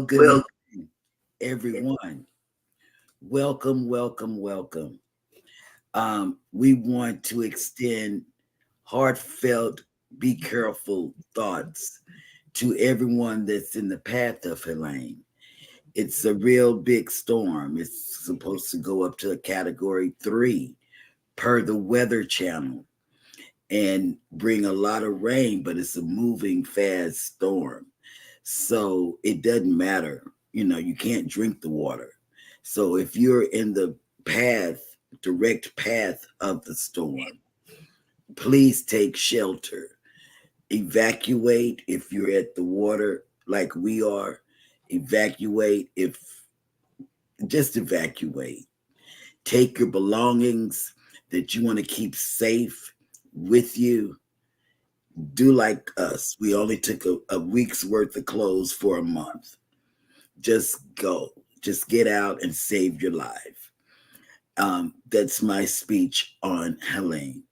good morning, everyone. Welcome, welcome, welcome. We want to extend heartfelt, be careful thoughts to everyone that's in the path of Helene. It's a real big storm. It's supposed to go up to a category 3 per the Weather Channel and bring a lot of rain, but it's a moving fast storm. So it doesn't matter. You can't drink the water. So if you're in the direct path of the storm, please take shelter. Evacuate if you're at the water like we are. Evacuate just evacuate. Take your belongings that you want to keep safe with you. Do like us. We only took a week's worth of clothes for a month. Just go. Just get out and save your life. That's my speech on Helene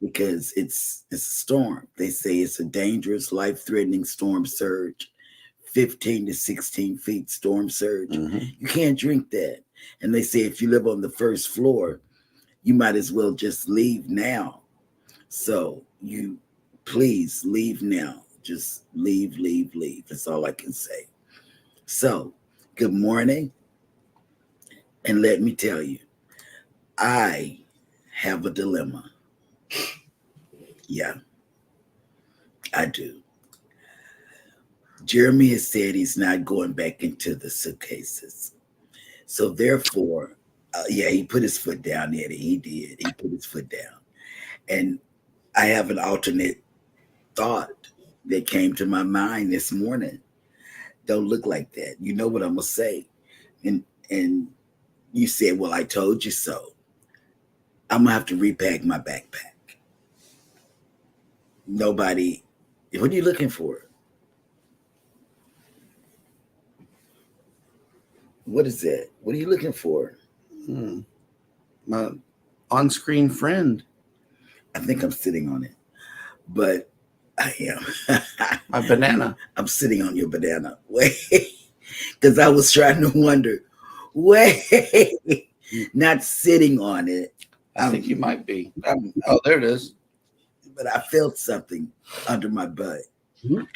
because it's a storm. They say it's a dangerous, life-threatening storm surge, 15 to 16 feet storm surge. You can't drink that. And they say if you live on the first floor, you might as well just leave now. So you please leave now. Just leave, leave, leave. That's all I can say. So, good morning. And let me tell you, I have a dilemma. Yeah, I do. Jeremy has said he's not going back into the suitcases. So therefore, he put his foot down, Eddie. He did. He put his foot down. And I have an alternate thought that came to my mind this morning. Don't look like that. You know what I'm gonna say. And you said, well, I told you so. I'm gonna have to repack my backpack. Nobody, what are you looking for? What is that? What are you looking for? My on-screen friend. I think I'm sitting on it, but I am. My banana. I'm sitting on your banana. Wait, because I was trying to wonder. Wait, not sitting on it. I think you might be. Oh, there it is. But I felt something under my butt. You're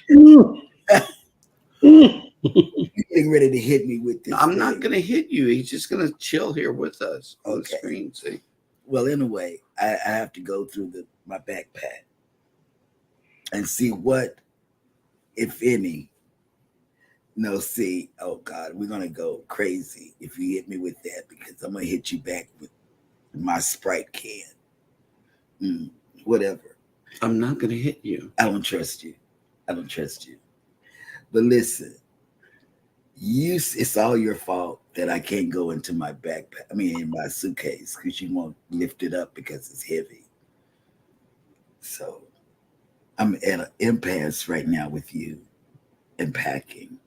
getting ready to hit me with this. I'm not going to hit you. He's just going to chill here with us on the screen. See. Well, anyway, I have to go through my backpack and see what, if any. No, see, oh God, we're gonna go crazy if you hit me with that because I'm gonna hit you back with my Sprite can. Whatever. I'm not gonna hit you. I don't trust you. But listen, it's all your fault that I can't go into my backpack. I mean, in my suitcase because you won't lift it up because it's heavy. So I'm at an impasse right now with you and packing.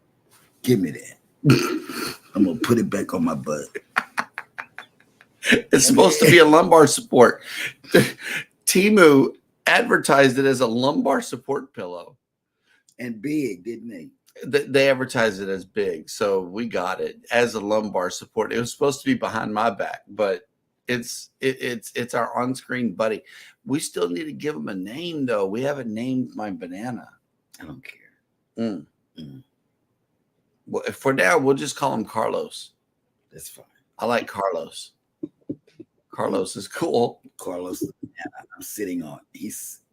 Give me that. I'm gonna put it back on my butt. It's supposed to be a lumbar support. Temu advertised it as a lumbar support pillow. And big, didn't they? They advertised it as big, so we got it as a lumbar support. It was supposed to be behind my back, but it's our on-screen buddy. We still need to give him a name, though. We haven't named my banana. I don't care. Well, for now, we'll just call him Carlos. That's fine. I like Carlos. Carlos is cool. Carlos, I'm sitting on.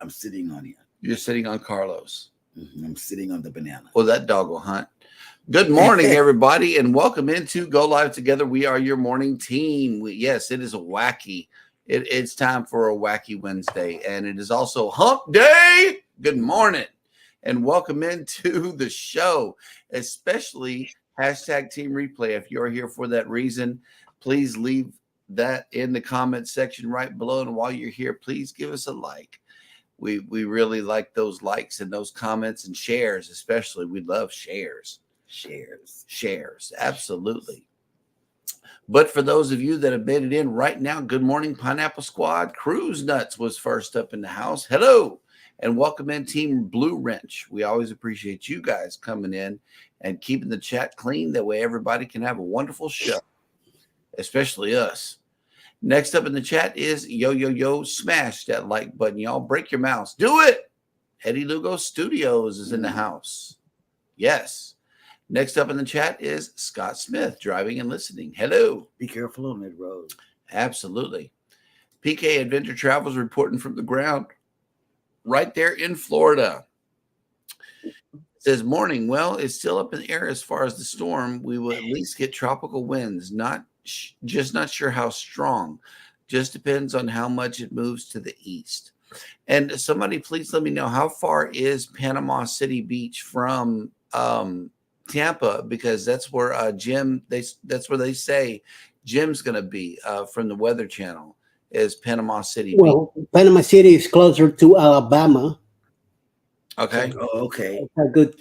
I'm sitting on him. You're sitting on Carlos. I'm sitting on the banana. Well, that dog will hunt. Good morning, everybody, and welcome into Go Live Together. We are your morning team. Yes, it is a wacky. It's time for a wacky Wednesday, and it is also Hump Day. Good morning, and welcome into the show, especially hashtag Team Replay. If you're here for that reason, please leave that in the comment section right below. And while you're here, please give us a like. We really like those likes and those comments and shares, especially. We love shares. Shares. Absolutely. But for those of you that have made it in right now, good morning, Pineapple Squad. Cruise Nuts was first up in the house. Hello. And welcome in Team Blue Wrench. We always appreciate you guys coming in and keeping the chat clean. That way everybody can have a wonderful show, especially us. Next up in the chat is Yo Yo Yo. Smash that like button, y'all. Break your mouse. Do it. Eddie Lugo Studios is in the house. Yes. Next up in the chat is Scott Smith, driving and listening. Hello. Be careful on that road. Absolutely. PK Adventure Travels reporting from the ground right there in Florida. Says morning. Well, it's still up in the air as far as the storm. We will at least get tropical winds. Just not sure how strong. Just depends on how much it moves to the east. And somebody, please let me know, how far is Panama City Beach from Tampa? Because that's where Jim. That's where they say Jim's going to be from the Weather Channel. Is Panama City Beach? Panama City is closer to Alabama. Okay. Oh, okay. It's a good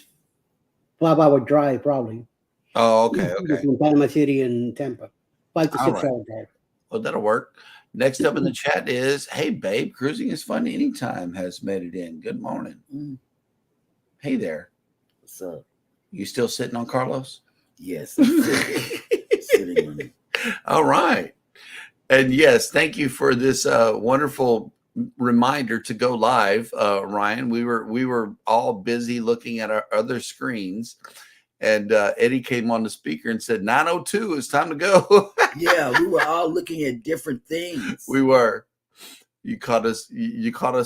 5-hour drive, probably. Oh, okay. Okay. From Panama City and Tampa. 5 to 6 All right. hour drive. Well, that'll work. Next up in the chat is, hey, babe, cruising is fun anytime has made it in. Good morning. Hey there. What's up? You still sitting on Carlos? Yes. Sitting on it. All right. And yes, thank you for this wonderful reminder to go live, Ryan. We were all busy looking at our other screens, and Eddie came on the speaker and said 9:02, it's time to go. Yeah, we were all looking at different things. We were. You caught us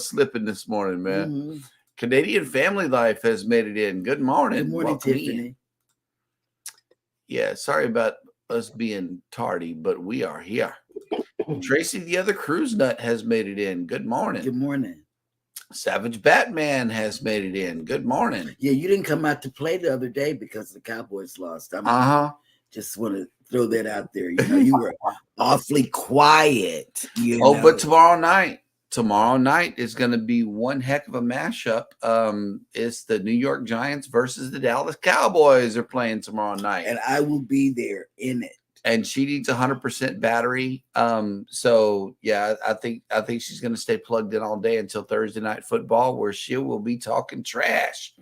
slipping this morning, man. Mm-hmm. Canadian Family Life has made it in. Good morning. Good morning, Welcome Tiffany. in. Yeah, sorry about us being tardy, but we are here. Tracy, the other cruise nut, has made it in. Good morning. Good morning. Savage Batman has made it in. Good morning. Yeah, you didn't come out to play the other day because the Cowboys lost. Just want to throw that out there. You know, you were awfully quiet. But tomorrow night is going to be one heck of a mashup. It's the New York Giants versus the Dallas Cowboys are playing tomorrow night, and I will be there in it. And she needs 100% battery. So yeah, I think she's going to stay plugged in all day until Thursday Night Football, where she will be talking trash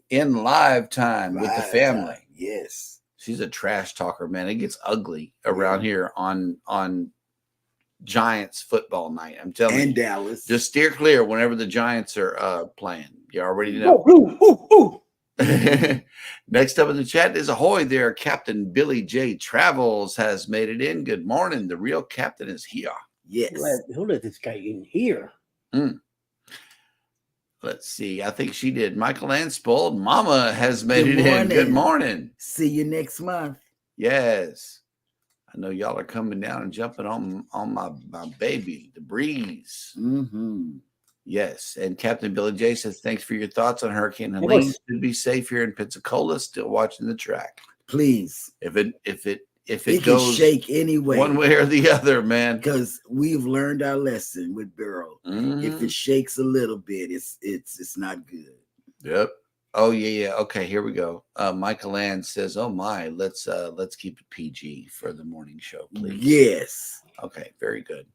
in live time with the family. Yes, she's a trash talker, man. It gets ugly around here on Giants football night. I'm telling you, Dallas. Just steer clear whenever the Giants are playing. You already know. Ooh. Next up in the chat is ahoy there. Captain Billy J. Travels has made it in. Good morning. The real captain is here. Yes. Who let this guy in here? Let's see. I think she did. Michael Ann Spoiled Mama has made it in. Good morning. See you next month. Yes. I know y'all are coming down and jumping on my baby, the breeze. Mm-hmm. Yes, and Captain Billy J says, thanks for your thoughts on Hurricane Helene. Should be safe here in Pensacola. Still watching the track. Please. If it can goes shake anyway, one way or the other, man. Because we've learned our lesson with Beryl. Mm-hmm. If it shakes a little bit, it's not good. Yep. Oh yeah. Okay, here we go. Michael Ann says, "Oh my, let's keep it PG for the morning show, please." Yes. Okay, very good.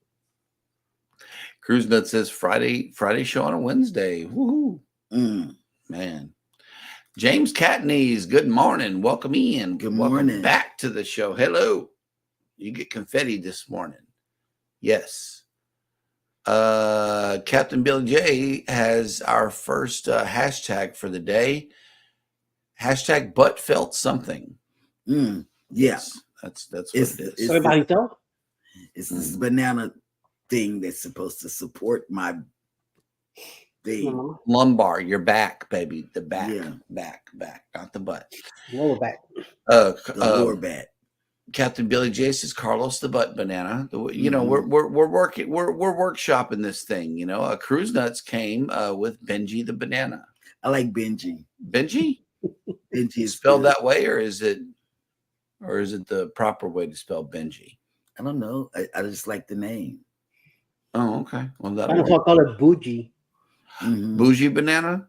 Cruise Nut says Friday show on a Wednesday. Woohoo. Man. James Catneys, good morning. Welcome in. Good morning. Welcome back to the show. Hello. You get confetti this morning. Yes. Captain Billy J has our first hashtag for the day. Hashtag butt felt something. Yes. That's what it is. It's this banana thing that's supposed to support my thing. Lumbar, your back, baby. The back, back, not the butt. Lower back. The lower back. Captain Billy J says Carlos the butt banana. You know, we're workshopping this thing. You know, Cruise Nuts came with Benji the banana. I like Benji. Benji? Benji is spelled good. that way, or is it the proper way to spell Benji? I don't know. I just like the name. Oh, okay. Well, I don't know if I call it bougie. Bougie banana.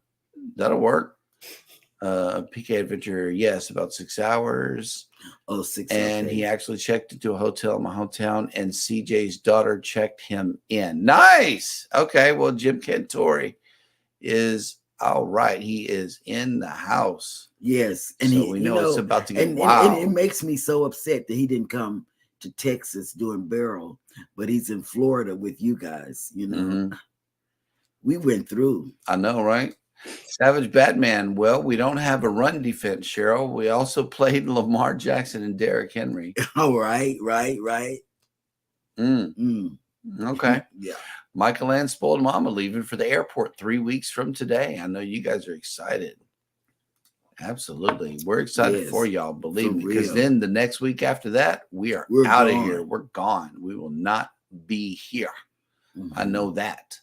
That'll work. PK Adventure, yes, about 6 hours. Oh, 6 hours. And he actually checked into a hotel in my hometown, and CJ's daughter checked him in. Nice. Okay. Well, Jim Cantori is all right. He is in the house. Yes, and So he, we you know it's know, about to get and wild. it makes me so upset that he didn't come to Texas doing barrel, but he's in Florida with you guys. You know, we went through. I know, right? Savage Batman. Well, we don't have a run defense, Cheryl. We also played Lamar Jackson and Derrick Henry. All right, right. Okay. Yeah. Michael and Spoiled Mama leaving for the airport 3 weeks from today. I know you guys are excited. Absolutely. We're excited for y'all, believe me, because then the next week after that, we're out of here. We're gone. We will not be here. I know that.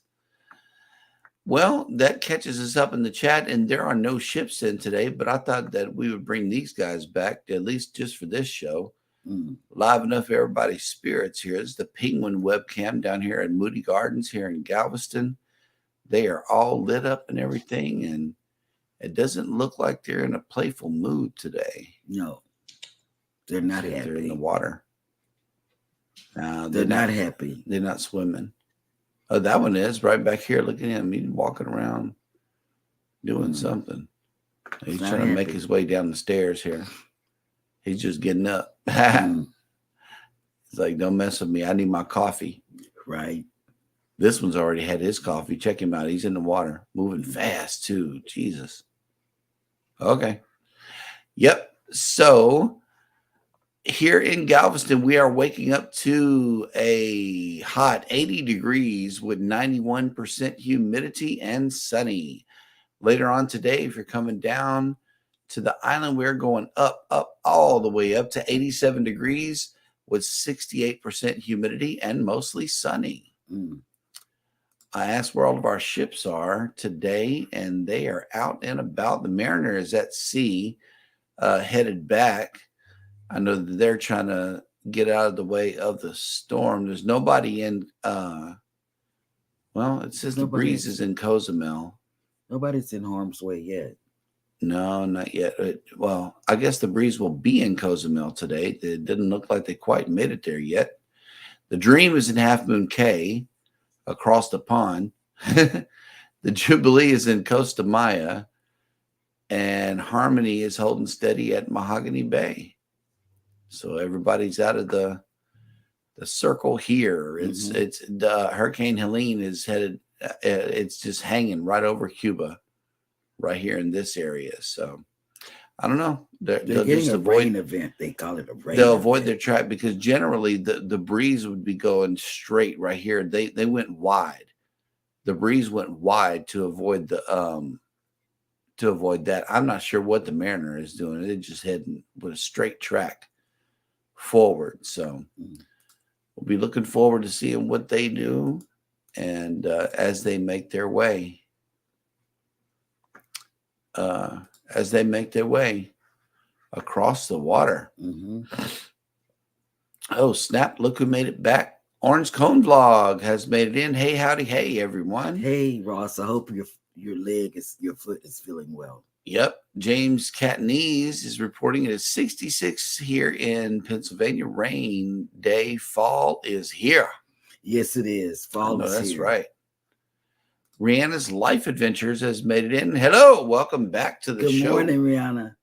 Well, that catches us up in the chat, and there are no ships in today, but I thought that we would bring these guys back, at least just for this show. Liven up everybody's spirits here. It's the Penguin webcam down here at Moody Gardens here in Galveston. They are all lit up and everything, and it doesn't look like they're in a playful mood today. No, they're not happy. They're in the water. They're not happy. They're not swimming. Oh, that one is right back here. Look at him. He's walking around doing something. He's trying to make his way down the stairs here. He's just getting up. He's like, don't mess with me. I need my coffee. Right. This one's already had his coffee. Check him out. He's in the water, moving fast too. Jesus. Okay. Yep. So here in Galveston, we are waking up to a hot 80 degrees with 91% humidity and sunny. Later on today, if you're coming down to the island, we're going up, all the way up to 87 degrees with 68% humidity and mostly sunny. I asked where all of our ships are today, and they are out and about. The Mariner is at sea, headed back. I know that they're trying to get out of the way of the storm. There's nobody in, well, it says the breeze is in Cozumel. Nobody's in harm's way yet. No, not yet. Well, I guess the breeze will be in Cozumel today. It didn't look like they quite made it there yet. The Dream is in Half Moon Cay across the pond. The Jubilee is in Costa Maya. And Harmony is holding steady at Mahogany Bay. So everybody's out of the circle here. It's the Hurricane Helene is headed. It's just hanging right over Cuba, right here in this area. So I don't know. They're getting a rain event. They call it a rain. They'll avoid their track because generally the breeze would be going straight right here. They went wide. The breeze went wide to avoid the to avoid that. I'm not sure what the Mariner is doing. They're just heading with a straight track forward. So we'll be looking forward to seeing what they do and as they make their way. As they make their way across the water. Oh, snap. Look who made it back. Orange Cone Vlog has made it in. Hey, howdy, hey, everyone. Hey, Ross. I hope your foot is feeling well. Yep. James Catanese is reporting it is 66 here in Pennsylvania. Rain day. Fall is here. Yes, it is. Fall is here. That's right. Rihanna's Life Adventures has made it in. Hello. Welcome back to the show. Good morning, Rihanna.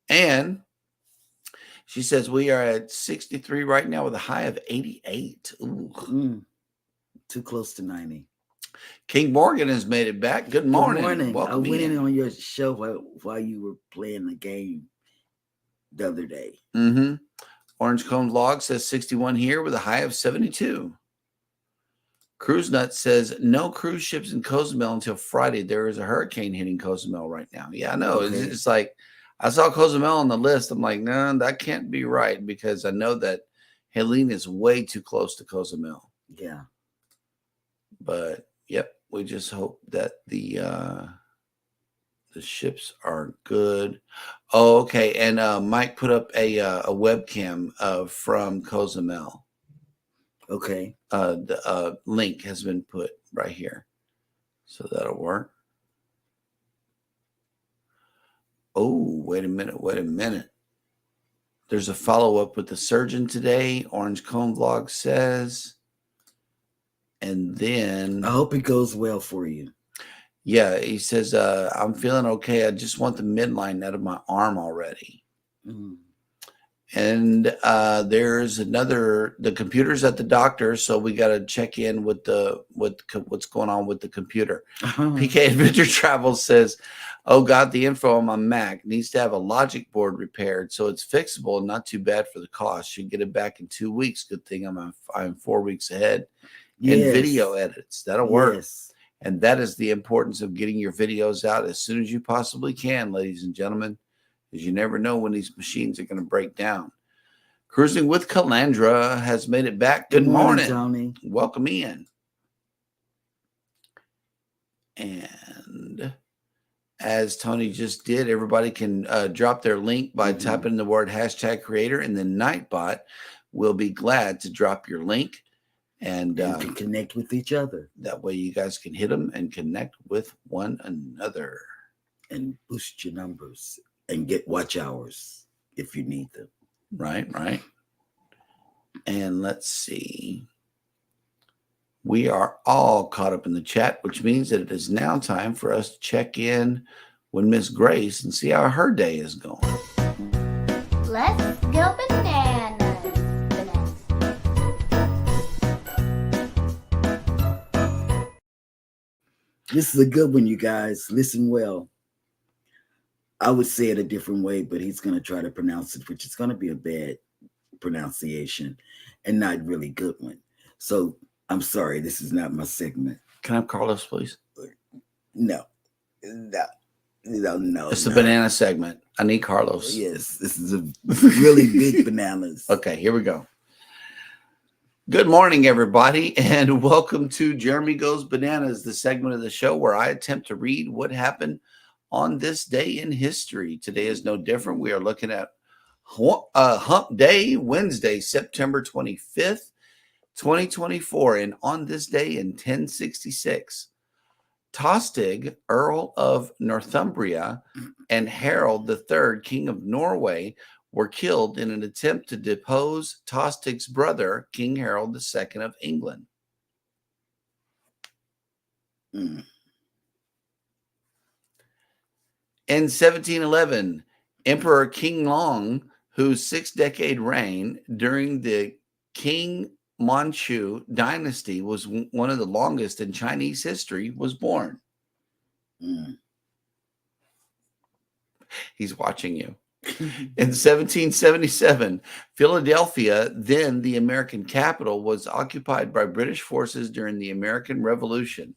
And she says we are at 63 right now with a high of 88. Ooh. Too close to 90. King Morgan has made it back. Good morning. Good morning. Welcome I went in on your show while you were playing the game the other day. Orange Cone Vlog says 61 here with a high of 72. Cruise Nut says no cruise ships in Cozumel until Friday. There is a hurricane hitting Cozumel right now. Yeah, I know. Okay. It's like I saw Cozumel on the list. I'm like, no, that can't be right because I know that Helene is way too close to Cozumel. Yeah. But yep, we just hope that the ships are good. Oh, okay. And Mike put up a webcam from Cozumel. Okay. The link has been put right here. So that'll work. Oh, wait a minute. There's a follow-up with the surgeon today. Orange Cone Vlog says. And then I hope it goes well for you. yeah, he says, I'm feeling okay. I just want the midline out of my arm already. Mm. And there's the computer's at the doctor, so we got to check in with what's going on with the computer. PK Adventure Travel says, oh God, the info on my Mac needs to have a logic board repaired, so it's fixable and not too bad for the cost. Should get it back in 2 weeks. Good thing I'm 4 weeks ahead. Yes. And video edits, that'll work. Yes. And that is the importance of getting your videos out as soon as you possibly can, ladies and gentlemen, because you never know when these machines are going to break down. Cruising with Calandra has made it back. Good morning, Tony. Welcome in. And as Tony just did, everybody can drop their link by typing in the word #creator, and then Nightbot will be glad to drop your link. And you can connect with each other. That way you guys can hit them and connect with one another. And boost your numbers and get watch hours if you need them. Right. And let's see. We are all caught up in the chat, which means that it is now time for us to check in with Miss Grace and see how her day is going. Let's go bananas. This is a good one, you guys. Listen well. I would say it a different way, but he's going to try to pronounce it, which is going to be a bad pronunciation and not really good one. So I'm sorry, this is not my segment. Can I have Carlos, please? No. It's the banana segment. I need Carlos. Yes, this is a really big bananas. Okay, here we go. Good morning, everybody, and welcome to Jeremy Goes Bananas, the segment of the show where I attempt to read what happened on this day in history. Today is no different. We are looking at Hump Day, Wednesday, September 25th, 2024. And on this day in 1066, Tostig, Earl of Northumbria, and Harold III, King of Norway, were killed in an attempt to depose Tostig's brother, King Harold II of England. In 1711, Emperor King Long, whose 6-decade reign during the King Manchu dynasty was one of the longest in Chinese history, was born. He's watching you. In 1777, Philadelphia, then the American capital, was occupied by British forces during the American Revolution.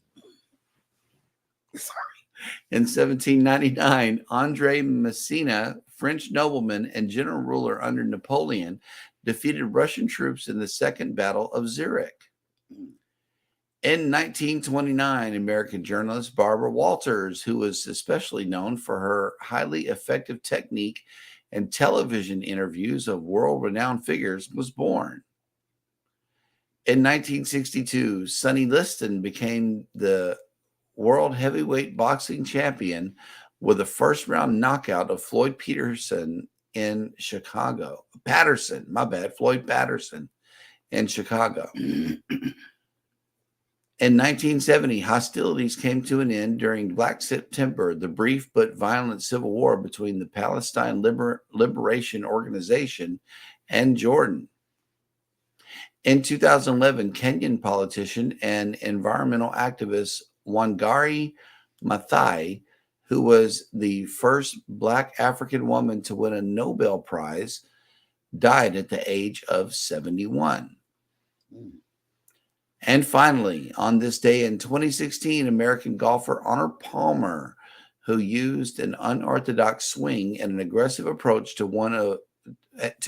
In 1799, Andre Massena, French nobleman and general ruler under Napoleon, defeated Russian troops in the Second Battle of Zurich. In 1929, American journalist Barbara Walters, who was especially known for her highly effective technique and television interviews of world-renowned figures, was born. In 1962, Sonny Liston became the world heavyweight boxing champion with a first-round knockout of Floyd Patterson in Chicago. Floyd Patterson in Chicago. In 1970, hostilities came to an end during Black September, the brief but violent civil war between the Palestine Liberation Organization and Jordan. In 2011, Kenyan politician and environmental activist Wangari Maathai, who was the first Black African woman to win a Nobel Prize, died at the age of 71. And finally, on this day in 2016, American golfer Arnold Palmer, who used an unorthodox swing and an aggressive approach to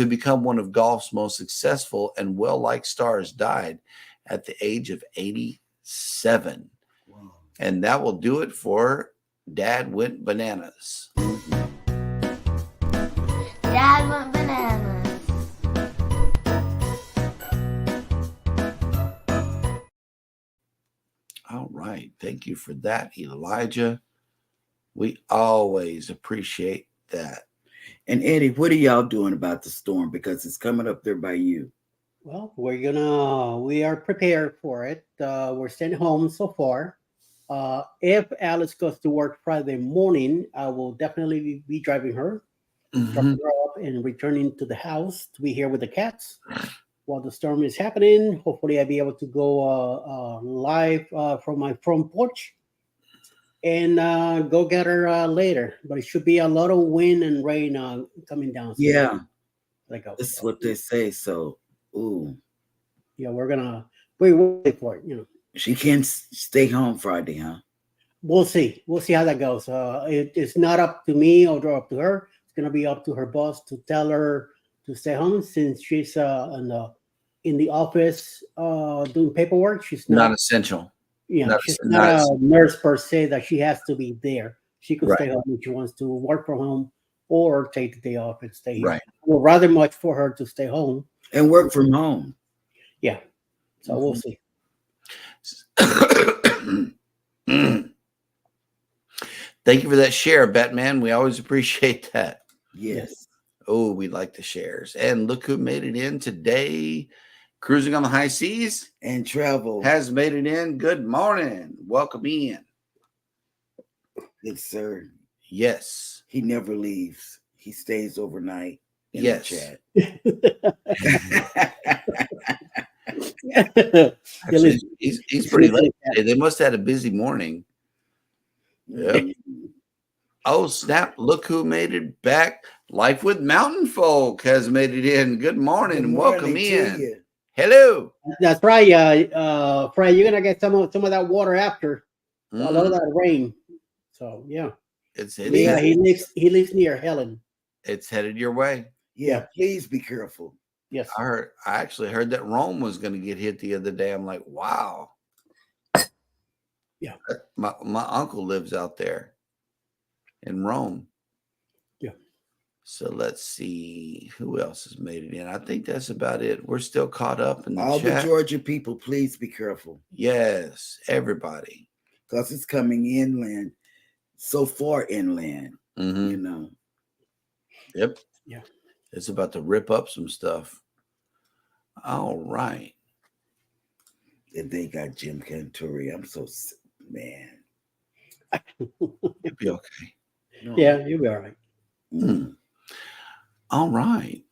become one of golf's most successful and well-liked stars, died at the age of 87. Wow. And that will do it for Dad Went Bananas. Dad went bananas. All right. Thank you for that, Elijah. We always appreciate that. And Eddie, what are y'all doing about the storm? Because it's coming up there by you. Well, we are prepared for it. We're staying home so far. If Alice goes to work Friday morning, I will definitely be driving her, Mhm. dropping her off, and returning to the house to be here with the cats while the storm is happening. Hopefully, I'll be able to go live from my front porch and go get her later. But it should be a lot of wind and rain coming down. So Yeah, let go. that's So, what they say. So, ooh, yeah, we wait for it. she can't stay home Friday, huh? We'll see. We'll see how that goes. It's not up to me or up to her. It's gonna be up to her boss to tell her to stay home since she's in the office doing paperwork. She's Not not. essential. Yeah, Not, she's not not a nurse per se that she has to be there. She could Right, stay home if she wants to work from home or take the day off and stay here. right. Well, rather much for her to stay home. and work from home. Yeah, so we'll Mhm. see. Thank you for that share, Batman. We always appreciate that. Yes. Oh, we like the shares. And look who made it in today. Cruising on the high seas And travel. has made it in. Good morning. Welcome in. Good sir. Yes. He never leaves. He stays overnight in Yes. the chat. Actually, he's pretty late today. They must have had a busy morning. Yep. Oh, snap. Look who made it back. Life with Mountain Folk has made it in. Good morning and welcome in. Hello. That's right. Fred, you're gonna get some of that water after a lot of that rain. So yeah, It's he lives near Helen. It's headed your way. Yeah, please be careful. Yes, I actually heard that Rome was going to get hit the other day. I'm like, wow. Yeah. My uncle lives out there in Rome. Yeah. So let's see who else has made it in. I think that's about it. We're still caught up in the All chat. the Georgia people, please be careful. Yes, everybody. Because it's coming inland, so far inland, you know. Yep. Yeah. It's about to rip up some stuff. All right. And they got Jim Canturi. I'm so man. You'll be okay. No. Yeah, you'll be all right. Mm. All right.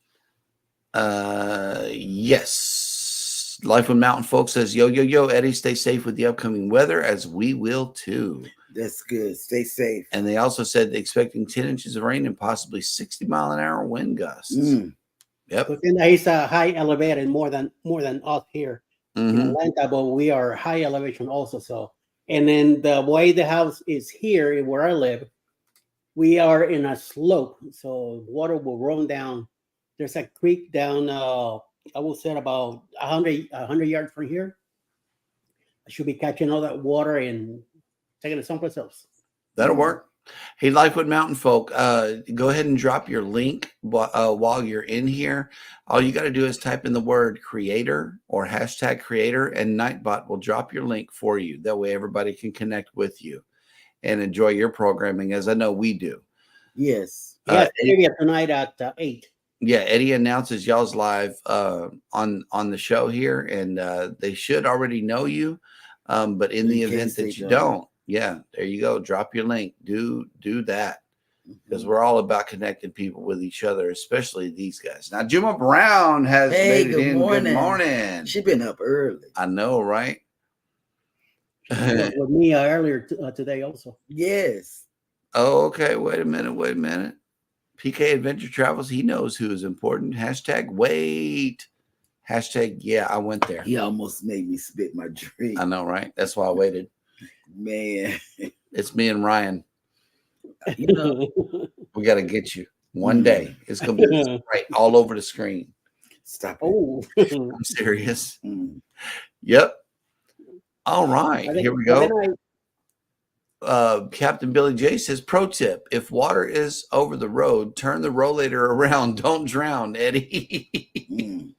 Yes. Life with Mountain Folk says, yo, Eddie, stay safe with the upcoming weather, as we will too. That's good. Stay safe. And they also said they're expecting 10 inches of rain and possibly 60-mile-an-hour wind gusts. Yep. But then he's high elevated more than us here in Atlanta, but we are high elevation also. So, and then the way the house is here where I live, we are in a slope, so water will run down. There's a creek down. I will say about 100 yards from here. I should be catching all that water and taking it someplace else. That'll work. Hey, Life with Mountain Folk, go ahead and drop your link while you're in here. All you got to do is type in the word creator or hashtag creator, and Nightbot will drop your link for you. That way everybody can connect with you and enjoy your programming, as I know we do. Yes. Yeah, tonight at 8. Yeah, Eddie announces y'all's live on the show here, and they should already know you. But in the event that you don't, yeah, there you go. Drop your link. Do that, because we're all about connecting people with each other, especially these guys. Now, Juma Brown has made it in. Good morning. She's been up early. I know, right? With me earlier today also. Yes. Oh, okay. Wait a minute. PK Adventure Travels. He knows who is important. Hashtag wait. Hashtag yeah, I went there. He almost made me spit my drink. I know, right? That's why I waited. Man. It's me and Ryan. You know, we got to get you one day. It's going to be right all over the screen. Stop it. Oh, I'm serious. Yep. All right. Here we go. Captain Billy J says, pro tip, if water is over the road, turn the rollator around. Don't drown, Eddie.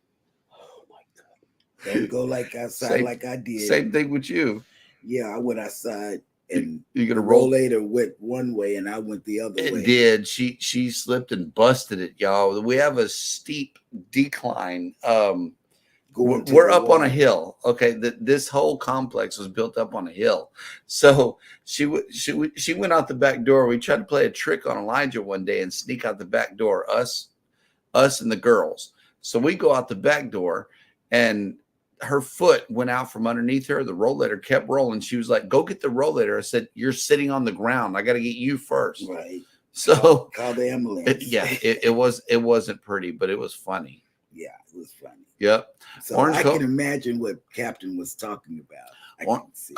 Oh my God. Don't go like outside like I did. Same thing with you. Yeah, I went outside and you're gonna rollator went one way and I went the other way. It did. She slipped and busted it, y'all. We have a steep decline going to We're the up on a water. hill. Okay, this whole complex was built up on a hill. So she went out the back door. We tried to play a trick on Elijah one day and sneak out the back door, us and the girls. So we go out the back door, and her foot went out from underneath her. The rollator kept rolling. She was like, "Go get the rollator." I said, "You're sitting on the ground. I got to get you first." Right. So Call the ambulance. it wasn't pretty, but it was funny. Yeah, it was funny. Yep. So Orange I Cone- can imagine what Captain was talking about.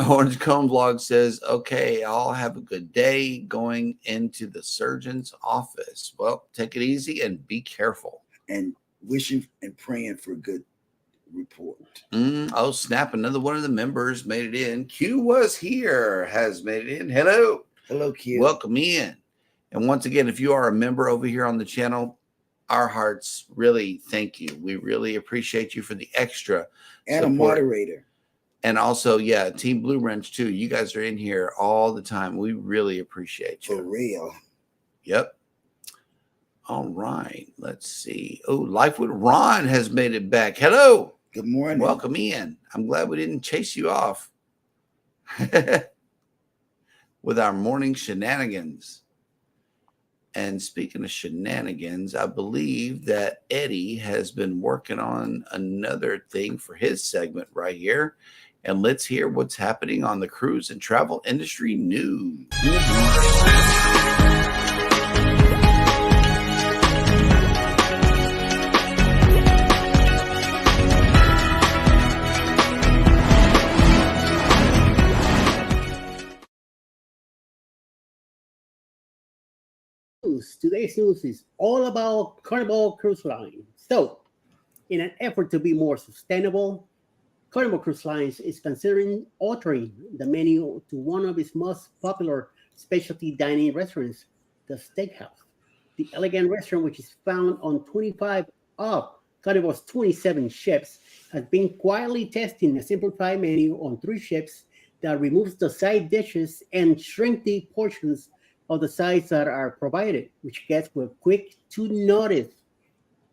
Orange Cone Vlog says, "Okay, I'll have a good day going into the surgeon's office. Well, take it easy and be careful." And wishing and praying for a good report. Oh, snap. Another one of the members made it in. Q has made it in. Hello. Hello, Q. Welcome in. And once again, if you are a member over here on the channel, our hearts really thank you. We really appreciate you for the extra and support. A moderator. And also, yeah, Team Blue Wrench too. You guys are in here all the time. We really appreciate you. For real. Yep. All right. Let's see. Oh, Life with Ron has made it back. Hello. Good morning. Welcome in. I'm glad we didn't chase you off with our morning shenanigans. And speaking of shenanigans, I believe that Eddie has been working on another thing for his segment right here. And let's hear what's happening on the cruise and travel industry news. Today's news is all about Carnival Cruise Line. So, in an effort to be more sustainable, Carnival Cruise Lines is considering altering the menu to one of its most popular specialty dining restaurants, the Steakhouse. The elegant restaurant, which is found on 25 of Carnival's 27 ships, has been quietly testing a simplified menu on 3 ships that removes the side dishes and shrink the portions of the sides that are provided, which gets were quick to notice.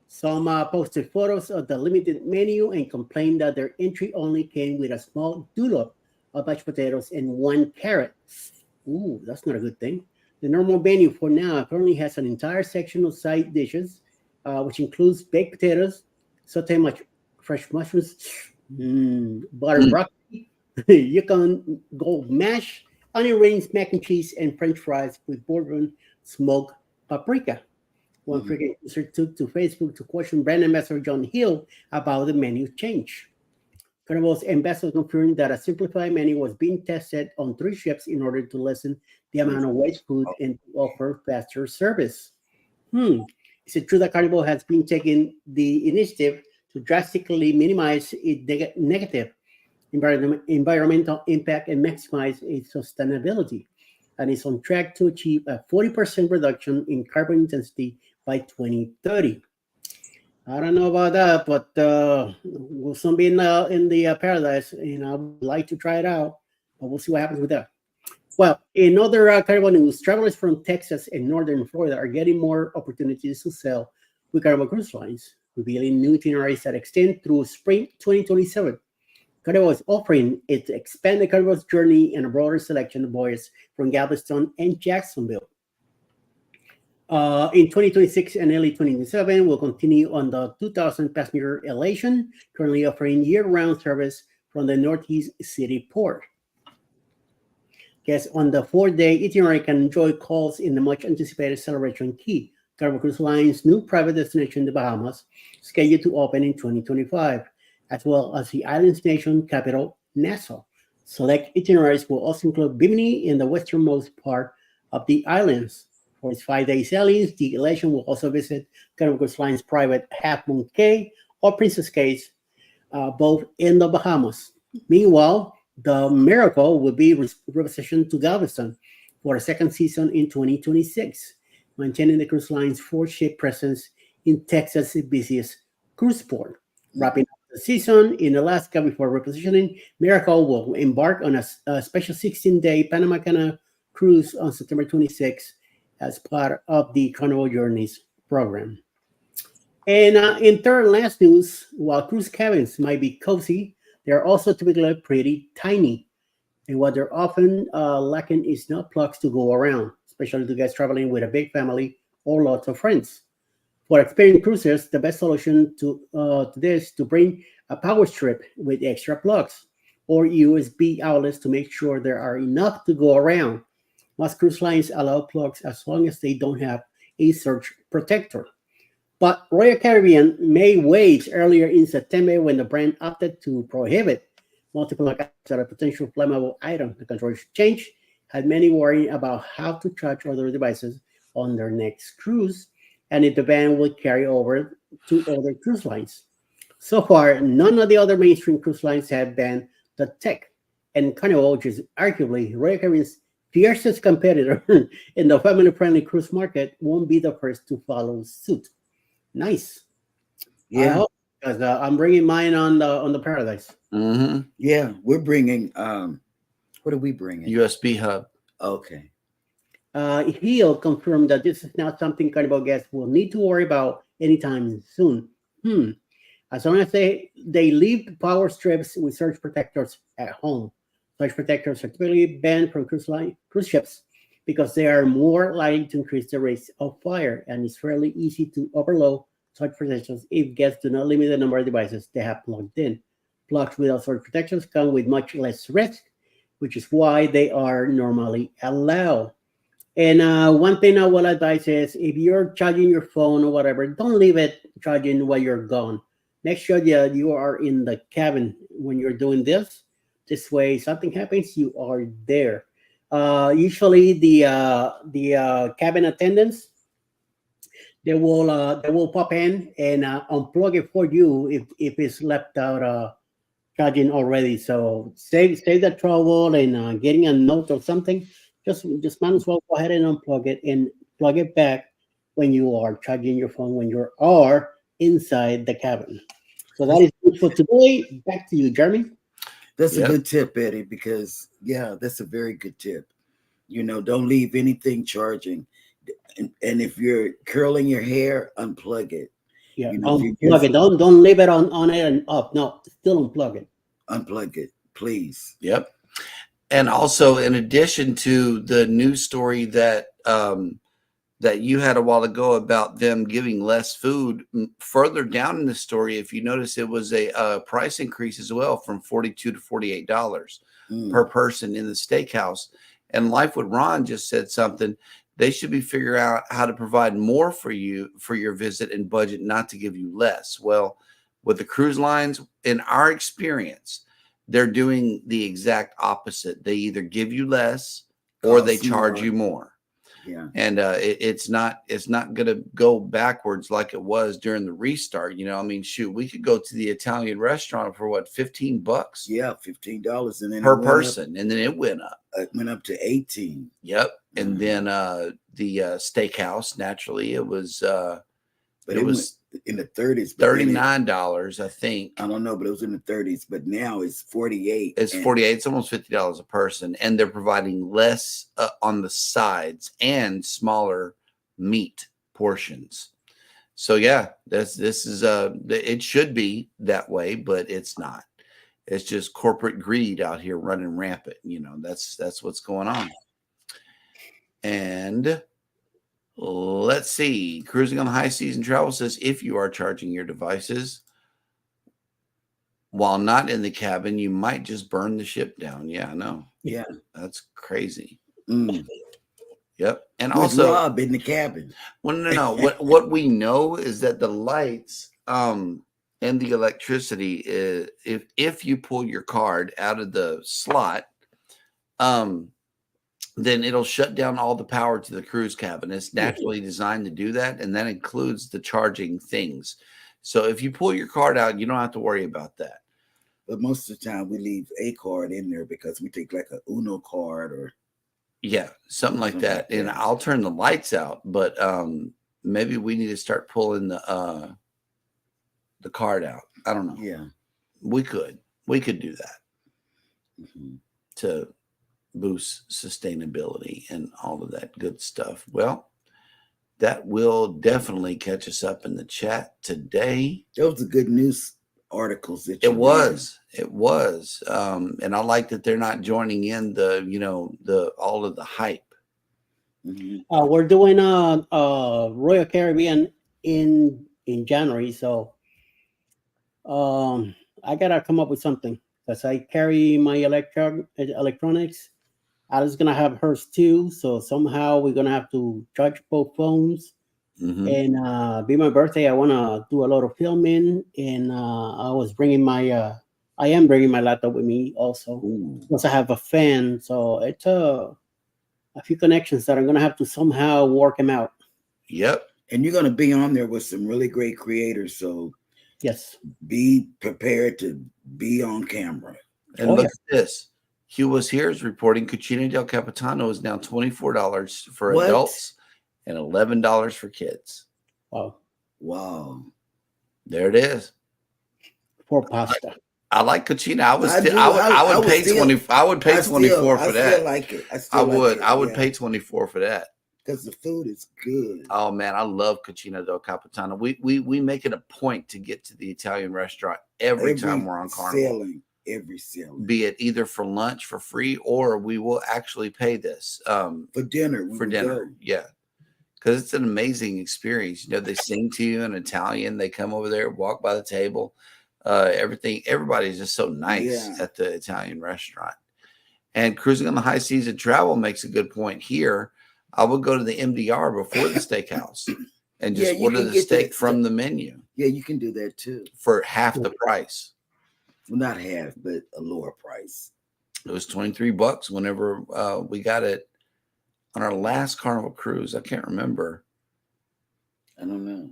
Some posted photos of the limited menu and complained that their entry only came with a small dollop of mashed potatoes and 1 carrot. Ooh, that's not a good thing. The normal menu for now currently has an entire section of side dishes, which includes baked potatoes, sauteed fresh mushrooms, buttered broccoli. You can go mash, onion rings, mac and cheese, and French fries with bourbon smoked paprika. One freaking user took to Facebook to question brand ambassador John Hill about the menu change. Carnival's ambassador confirmed that a simplified menu was being tested on 3 ships in order to lessen the amount of waste food and to offer faster service. Is it true that Carnival has been taking the initiative to drastically minimize its negative environmental impact and maximize its sustainability, and is on track to achieve a 40% reduction in carbon intensity by 2030? I don't know about that, but we'll soon be in the paradise, and I would like to try it out, but we'll see what happens with that. Well, in other Carnival news, travelers from Texas and northern Florida are getting more opportunities to sail with Carnival Cruise Lines, revealing new itineraries that extend through spring 2027. Carnival is offering its expanded Carnival's journey and a broader selection of voyages from Galveston and Jacksonville. In 2026 and early 2027, we'll continue on the 2,000 passenger Elation, currently offering year-round service from the Northeast City Port. Guests on the 4-day itinerary can enjoy calls in the much-anticipated Celebration Key, Carnival Cruise Line's new private destination in the Bahamas, scheduled to open in 2025, as well as the island's nation capital, Nassau. Select itineraries will also include Bimini in the westernmost part of the islands. For its 5-day sailings, the Elation will also visit Carnival Cruise Line's private Half Moon Cay or Princess Cays, both in the Bahamas. Meanwhile, the Miracle will be repositioned to Galveston for a second season in 2026, maintaining the cruise line's 4-ship presence in Texas' busiest cruise port. Wrapping up the season in Alaska before repositioning, Miracle will embark on a special 16-day Panama Canal cruise on September 26 as part of the Carnival Journeys program. And in third and last news, while cruise cabins might be cozy, they're also typically pretty tiny. And what they're often lacking is not plugs to go around, especially to guys traveling with a big family or lots of friends. For experienced cruisers, the best solution to this to bring a power strip with extra plugs or USB outlets to make sure there are enough to go around. Most cruise lines allow plugs as long as they don't have a surge protector. But Royal Caribbean may wait earlier in September when the brand opted to prohibit multiple accounts as a potential flammable item. The controversial change had many worrying about how to charge other devices on their next cruise and if the ban would carry over to other cruise lines. So far, none of the other mainstream cruise lines have banned the tech, and Carnival, which is arguably Royal Caribbean's fiercest competitor in the family-friendly cruise market, won't be the first to follow suit. Nice. I Yeah, hope because I'm bringing mine on the Paradise. Mm-hmm. yeah. We're bringing. What are we bringing? USB hub. Okay. He'll confirm that this is not something Carnival guests will need to worry about anytime soon. Hmm. As long as they leave the power strips with surge protectors at home. Surge protectors are typically banned from cruise ships because they are more likely to increase the risk of fire, and it's fairly easy to overload surge protections if guests do not limit the number of devices they have plugged in. Plugs without surge protections come with much less risk, which is why they are normally allowed. And one thing I will advise is if you're charging your phone or whatever, don't leave it charging while you're gone. Make sure that you are in the cabin when you're doing this. This way, something happens, you are there. Usually, the cabin attendants they will pop in and unplug it for you if it's left out charging already. So save the trouble and getting a note or something. Just might as well go ahead and unplug it and plug it back when you are charging your phone when you are inside the cabin. So that That's is it for today. Back to you, Jeremy. that's a Yep. good tip, Eddie. Because yeah, that's a very good tip. Don't leave anything charging. And if you're curling your hair, unplug it. Yeah, If you unplug just it. Don't leave it on it and up. No, still unplug it. unplug it, please. Yep. And also, in addition to the news story that you had a while ago about them giving less food, further down in the story, if you notice, it was a price increase as well from $42 to $48 per Mm, person in the steakhouse. And Life with Ron just said something. They should be figuring out how to provide more for you for your visit and budget, not to give you less. Well, with the cruise lines, in our experience, they're doing the exact opposite. They either give you less or they costs charge more. you more. Yeah. And it's not going to go backwards like it was during the restart. I mean, shoot, we could go to the Italian restaurant for what, $15 Yeah, $15, and then per person, and then it went up. it went up to 18. Yep. And Mhm. then the steakhouse, naturally, it was But it it was went in the 30s. But then $39, I think. I don't know, but it was in the 30s. But now it's 48. It's and 48. It's almost $50 a person, and they're providing less on the sides and smaller meat portions. So yeah, this is it should be that way, but it's not. It's just corporate greed out here running rampant. That's what's going on. And let's see. Cruising on the High Season Travel says if you are charging your devices while not in the cabin, you might just burn the ship down. Yeah, I know. Yeah. That's crazy. Mm. Yep. And With also, Rob in the cabin. well, no. What we know is that the lights and the electricity is if you pull your card out of the slot, then it'll shut down all the power to the cruise cabin. It's naturally designed to do that, and that includes the charging things. So if you pull your card out, you don't have to worry about that. But most of the time we leave a card in there because we take like a Uno card or Yeah, something like something that. like And that. I'll turn the lights out, but maybe we need to start pulling the card out. I don't know. Yeah. We could do that Mhm. to boost sustainability and all of that good stuff. Well, that will definitely catch us up in the chat today. Those are good news articles that you It was. And I like that they're not joining in the all of the hype. Mm-hmm. We're doing Royal Caribbean in January, so I gotta come up with something because I carry my electronics. Alice gonna have hers too, so somehow we're gonna have to charge both phones. Mm-hmm. And be my birthday, I wanna do a lot of filming, and I am bringing my laptop with me also. Plus, I have a fan, so it's a few connections that I'm gonna have to somehow work them out. Yep. And you're gonna be on there with some really great creators, so yes, be prepared to be on camera. And look at this. Hugh was here is reporting Cucina del Capitano is now $24 for adults and $11 for kids. Wow. There it is. For pasta. I like Cucina. I would pay 24 for that. I still like it. I would pay 24 for that. Because the food is good. Oh man, I love Cucina del Capitano. We make it a point to get to the Italian restaurant every time we're on Carnival. Every sailing. Be it either for lunch for free or we will actually pay this for dinner. Yeah. Because it's an amazing experience. They sing to you in Italian. They come over there, walk by the table. Everybody's just so nice at the Italian restaurant. And cruising on the high seas of travel makes a good point here. I would go to the MDR before the steakhouse and just order the steak from the menu. Yeah, you can do that too. For half the price. Well, not half, but a lower price. It was $23 whenever we got it on our last Carnival cruise. I can't remember. I don't know.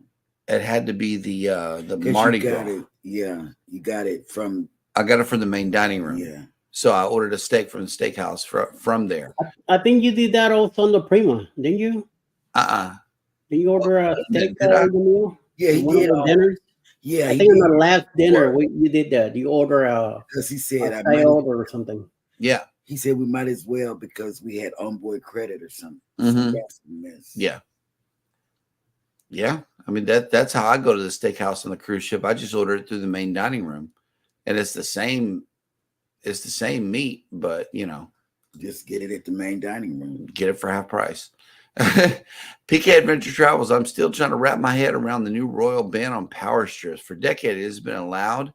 It had to be the Mardi Gras. You got it from. I got it from the main dining room. Yeah. So I ordered a steak from the steakhouse from there. I think you did that also on the Prima, didn't you? Did you order a steak meal? Yeah, he did. Dinners? Yeah, I think on the last dinner you did that. You order because he said I might order or something. Yeah, he said we might as well because we had onboard credit or something. Mm-hmm. Yeah. I mean that's how I go to the steakhouse on the cruise ship. I just order it through the main dining room, and it's the same. It's the same meat, but just get it at the main dining room. Get it for half price. PK Adventure Travels. I'm still trying to wrap my head around the new royal ban on power strips. For decades, it has been allowed,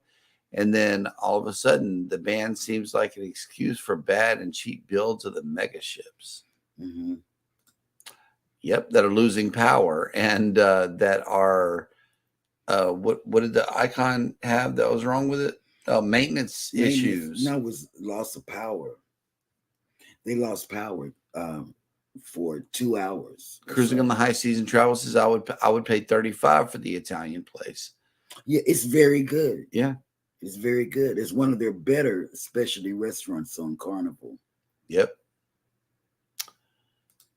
and then all of a sudden, the ban seems like an excuse for bad and cheap builds of the mega ships. Mm-hmm. Yep, that are losing power and that are what did the Icon have that was wrong with it? Maintenance issues. No, it was loss of power. They lost power for 2 hours. Cruising on the high season travel says I would pay $35 for the Italian place. Yeah, it's very good. Yeah, it's very good. It's one of their better specialty restaurants on Carnival. Yep.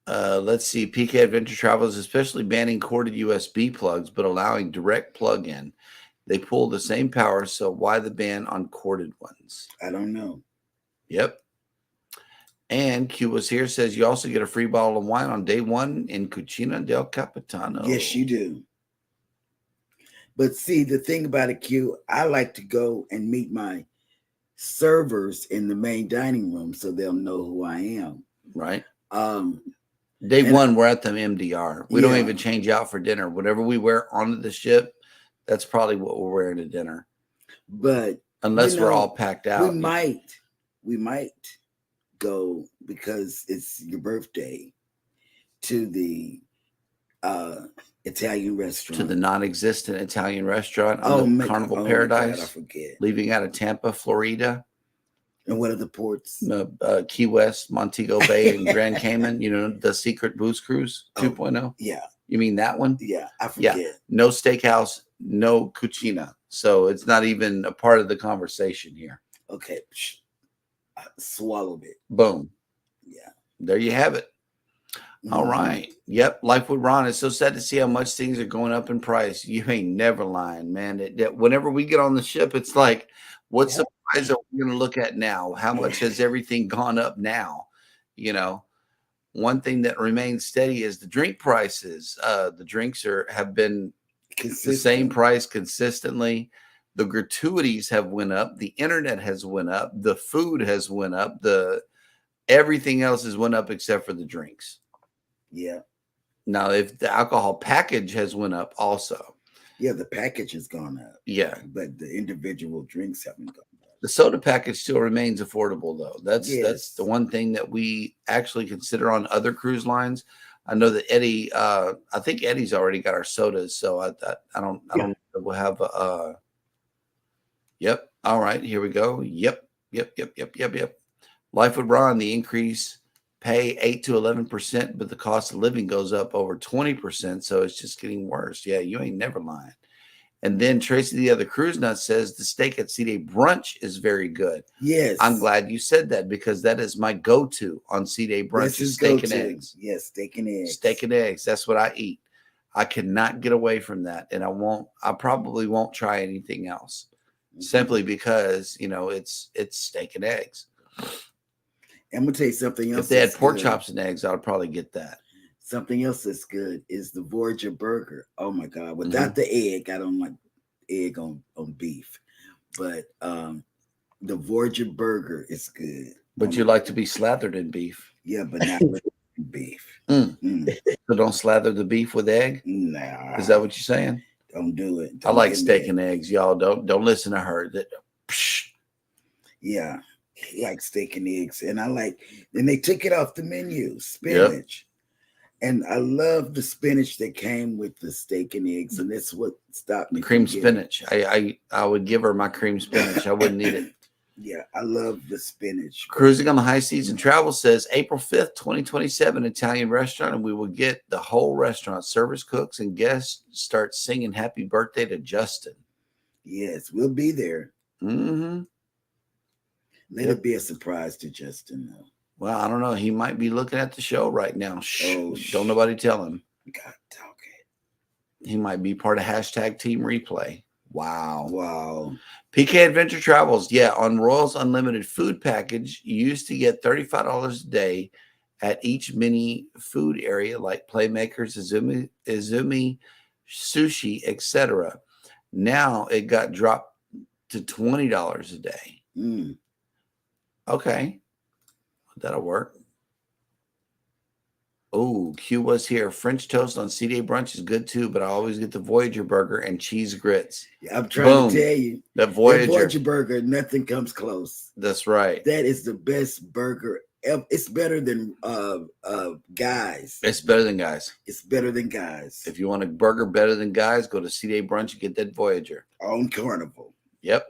Let's see. PK Adventure Travel is especially banning corded USB plugs, but allowing direct plug-in. They pull the same power, so why the ban on corded ones? I don't know. Yep. And Q was here says you also get a free bottle of wine on day one in Cucina del Capitano. Yes, you do. But see, the thing about it, Q, I like to go and meet my servers in the main dining room so they'll know who I am. Right. Day one, we're at the MDR. We don't even change out for dinner. Whatever we wear onto the ship, that's probably what we're wearing to dinner. But unless we're all packed out, we might go because it's your birthday to the Italian restaurant, to the non-existent Italian restaurant on the Carnival Paradise. God, I forget. Leaving out of Tampa, Florida. And what are the ports? Key West, Montego Bay, and Grand Cayman. The Secret Booze Cruise 2.0. Yeah. You mean that one? Yeah, I forget. Yeah. No steakhouse, no cucina. So it's not even a part of the conversation here. Okay. I swallowed it. Boom. Yeah. There you have it. All right. Yep. Life with Ron. It's so sad to see how much things are going up in price. You ain't never lying, man. Whenever we get on the ship, it's like, what's the price are we going to look at now? How much has everything gone up now? one thing that remains steady is the drink prices. The drinks have been the same price consistently. The gratuities have went up. The internet has went up. The food has went up. Everything else has went up except for the drinks. Yeah. Now, if the alcohol package has went up also. Yeah, the package has gone up. Yeah. But the individual drinks haven't gone up. The soda package still remains affordable, though. That's the one thing that we actually consider on other cruise lines. I know that Eddie, I think Eddie's already got our sodas, so I don't know if we'll have yep. All right, here we go. Yep. Life with Ron, the increase pay 8 to 11%, but the cost of living goes up over 20%. So it's just getting worse. Yeah, you ain't never lying. And then Tracy, the other cruise nut, says the steak at C-Day brunch is very good. Yes. I'm glad you said that because that is my go-to on C-Day brunch is steak and eggs. Yes, steak and eggs. Steak and eggs. That's what I eat. I cannot get away from that. And I probably won't try anything else simply because, it's steak and eggs. I'm going to tell you something else. If they had pork chops and eggs, I would probably get that. Something else that's good is the Voyager burger. Oh my God. Without the egg, I don't like egg on beef. But the Voyager burger is good. But you like to be slathered in beef. Yeah, but not with beef. So don't slather the beef with egg? Nah. Is that what you're saying? Don't do it. I like steak and eggs, y'all. Don't listen to her. Yeah. Like steak and eggs. And then they took it off the menu, spinach. Yep. And I love the spinach that came with the steak and eggs, and that's what stopped me. Cream spinach. I would give her my cream spinach. I wouldn't eat it. Yeah, I love the spinach. Cruising on the High Season Travel says April 5th, 2027, Italian restaurant, and we will get the whole restaurant. Service cooks and guests start singing happy birthday to Justin. Yes, we'll be there. Mm-hmm. Let it be a surprise to Justin, though. Well, I don't know. He might be looking at the show right now. Don't nobody tell him. God, okay. He might be part of hashtag Team Replay. Wow. PK Adventure Travels. Yeah, on Royal's Unlimited Food Package, you used to get $35 a day at each mini food area like Playmakers, Izumi, Sushi, etc. Now it got dropped to $20 a day. Okay. That'll work. Oh, Q was here. French toast on C-Day brunch is good too, but I always get the Voyager burger and cheese grits. Yeah, I'm trying to tell you. That Voyager burger, nothing comes close. That's right. That is the best burger ever. It's better than Guys. It's better than Guys. It's better than Guys. If you want a burger better than Guys, go to C-Day brunch and get that Voyager. On Carnival. Yep.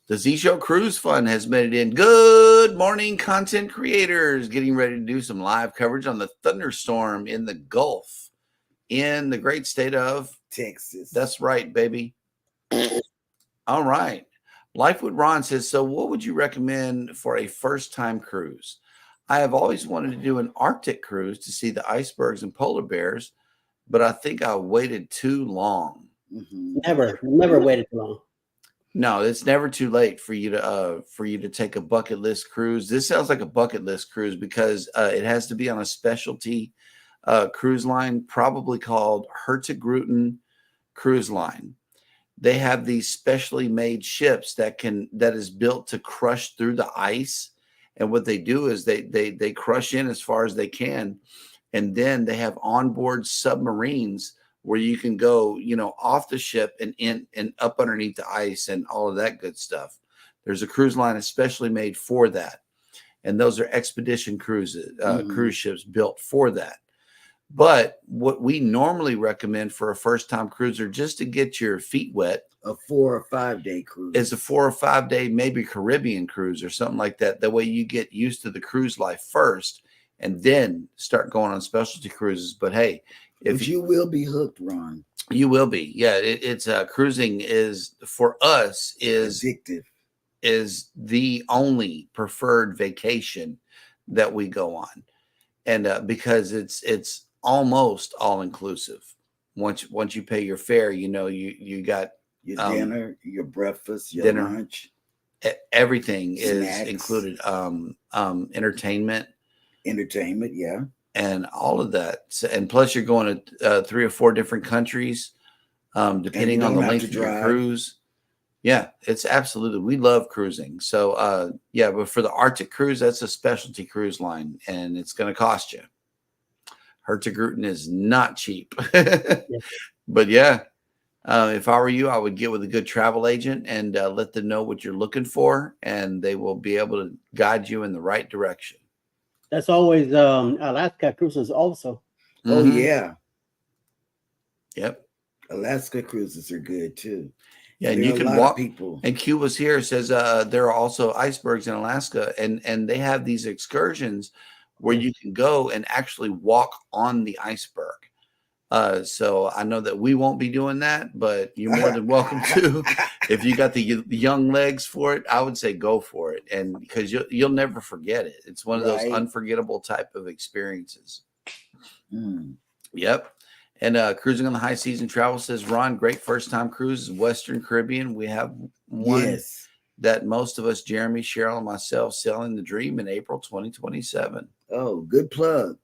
The Z-Show Cruise Fund has made it in. Good morning, content creators. Getting ready to do some live coverage on the thunderstorm in the Gulf in the great state of Texas. That's right, baby. All right. Life with Ron says, so what would you recommend for a first-time cruise? I have always wanted to do an Arctic cruise to see the icebergs and polar bears, but I think I waited too long. Never waited too long. No, it's never too late for you to take a bucket list cruise. This sounds like a bucket list cruise because it has to be on a specialty cruise line, probably called Hurtigruten Cruise Line. They have these specially made ships that is built to crush through the ice. And what they do is they crush in as far as they can, and then they have onboard submarines where you can go, off the ship and in and up underneath the ice and all of that good stuff. There's a cruise line especially made for that. And those are expedition cruises, cruise ships built for that. But what we normally recommend for a first-time cruiser, just to get your feet wet, a 4 or 5 day cruise. It's a 4 or 5 day, maybe Caribbean cruise or something like that. That way you get used to the cruise life first and then start going on specialty cruises. But hey, if you will be hooked, Ron. You will be. Yeah, it's cruising is for us is addictive. Is the only preferred vacation that we go on, and because it's almost all inclusive. Once you pay your fare, you got your dinner, your breakfast, your dinner, lunch, everything snacks. Is included. Entertainment, yeah. and all of that. So, and plus, you're going to 3 or 4 different countries, depending on the length of your cruise. Yeah, it's absolutely. We love cruising. So, yeah, but for the Arctic cruise, that's a specialty cruise line, and it's going to cost you. Hurtigruten is not cheap. But yeah, if I were you, I would get with a good travel agent and let them know what you're looking for, and they will be able to guide you in the right direction. That's always Alaska cruises also. Oh, yeah. Yep. Alaska cruises are good too. Yeah, and you can walk. People. And Cuba's here says there are also icebergs in Alaska, and they have these excursions where you can go and actually walk on the iceberg. So I know that we won't be doing that, but you're more than welcome to. If you got the young legs for it, I would say go for it, and because you'll never forget it. It's one of those unforgettable type of experiences. Yep. And cruising on the high seas and travel says Ron, great first time cruise, Western Caribbean. We have one that most of us, Jeremy, Sheryl, and myself, sailing the dream in April 2027. Oh, good plug.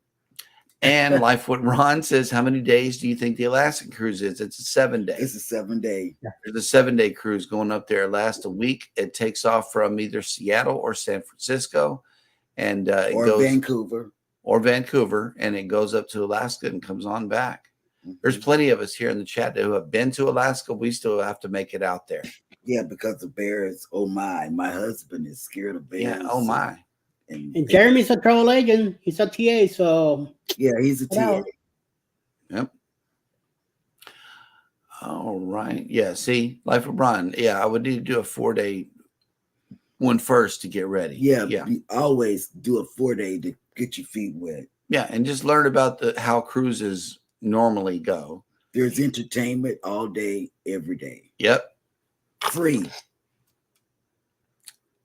And Life with Ron says, how many days do you think the Alaskan cruise is? It's a 7-day. It's a 7-day. There's a 7-day cruise going up there. It lasts a week. It takes off from either Seattle or San Francisco, and it goes Vancouver, and it goes up to Alaska and comes on back. There's plenty of us here in the chat who have been to Alaska. We still have to make it out there. Yeah, because of bears. Oh my husband is scared of bears. Yeah. Oh my. And Jeremy's a travel agent. He's a TA, so yeah, he's a TA. Yep. All right. Yeah. See, Life of Brian. Yeah, I would need to do a 4-day one first to get ready. Yeah. You always do a 4-day to get your feet wet. Yeah, and just learn about how cruises normally go. There's entertainment all day, every day. Yep. Free.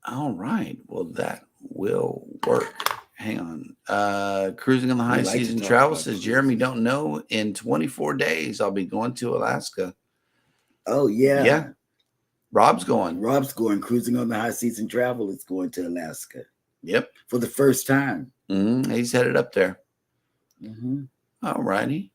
All right. Well, that will work. Hang on. Cruising on the high season travel says Jeremy, don't know. In 24 days, I'll be going to Alaska. Oh, yeah. Yeah. Rob's going. Cruising on the high season travel is going to Alaska. Yep. For the first time. He's headed up there. All righty.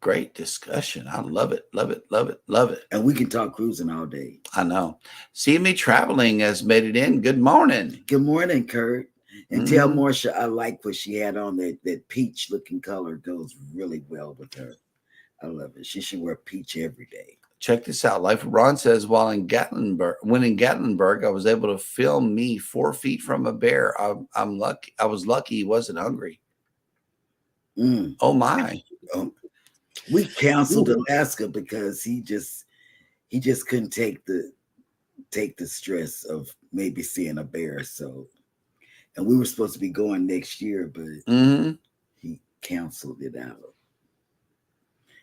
Great discussion. I love it. Love it. Love it. Love it. And we can talk cruising all day. I know. See Me Traveling has made it in. Good morning. Good morning, Kurt. And tell Marsha I like what she had on. That peach looking color goes really well with her. I love it. She should wear peach every day. Check this out. Life of Ron says, when in Gatlinburg, I was able to film me 4 feet from a bear. I'm lucky. I was lucky he wasn't hungry. Oh my. We canceled Alaska because he just couldn't take the stress of maybe seeing a bear. So, and we were supposed to be going next year, but he canceled it out.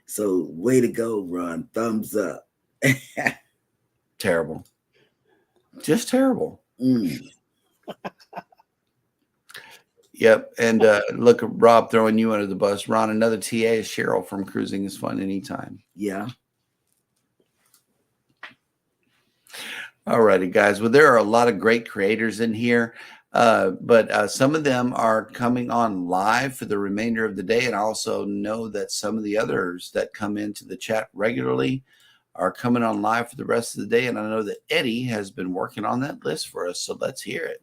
So way to go, Ron. Thumbs up. Terrible. Just terrible. Yep. And look at Rob throwing you under the bus. Ron, another TA is Sheryl from Cruising is Fun Anytime. Yeah. All righty, guys. Well, there are a lot of great creators in here, but some of them are coming on live for the remainder of the day. And I also know that some of the others that come into the chat regularly are coming on live for the rest of the day. And I know that Eddie has been working on that list for us. So let's hear it.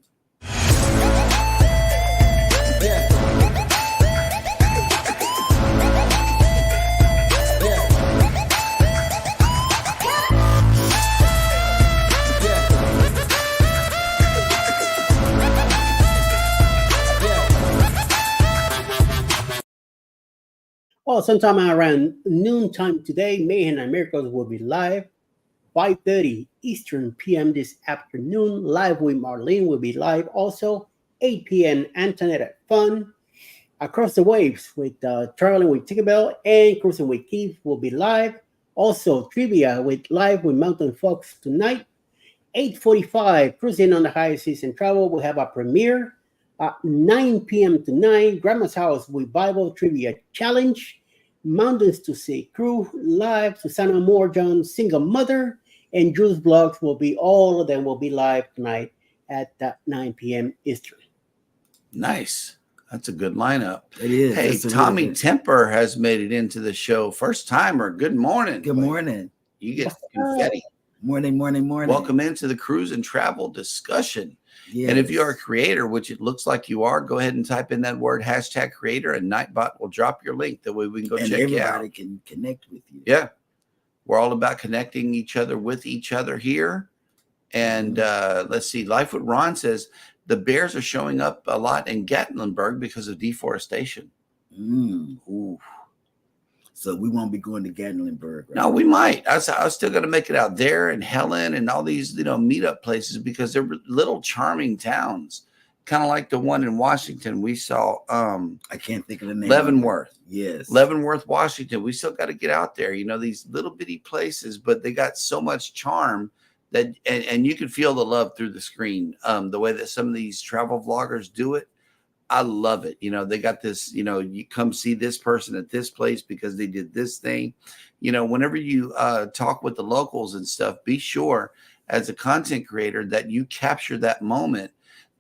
Well, sometime around noontime today, Mayhem and Miracles will be live. 5:30 Eastern PM this afternoon. Live with Marlene will be live also. 8 p.m. Antoinette Fun. Across the Waves with Traveling with Tinkerbell and Cruising with Keith will be live. Also, Trivia live with Mountain Fox tonight. 8:45 Cruising on the High Seas and Travel will have a premiere. 9 p.m. tonight, Grandma's House with Bible Trivia Challenge. Mountains to Sea Crew live. Susanna Moore, John, Single Mother, and Jules Vlogs all of them will be live tonight at 9 p.m. Eastern. Nice. That's a good lineup. It is. Hey, It's a Tommy really good- Temper has made it into the show. First timer. Good morning. Good morning. You get confetti. Morning. Welcome into the cruise and travel discussion. Yes. And if you are a creator, which it looks like you are, go ahead and type in that word #creator, and Nightbot will drop your link. That way we can go and check you out. everybody can connect with you. Yeah. We're all about connecting each other with each other here. And let's see. Life with Ron says the bears are showing up a lot in Gatlinburg because of deforestation. Ooh. So we won't be going to Gatlinburg. Right? No, we might. I was still going to make it out there and Helen and all these, meetup places because they're little charming towns, kind of like the one in Washington we saw. I can't think of the name. Leavenworth. Yes. Leavenworth, Washington. We still got to get out there. These little bitty places, but they got so much charm that, and you can feel the love through the screen. The way that some of these travel vloggers do it. I love it. They got this, you come see this person at this place because they did this thing. Whenever you talk with the locals and stuff, be sure as a content creator that you capture that moment.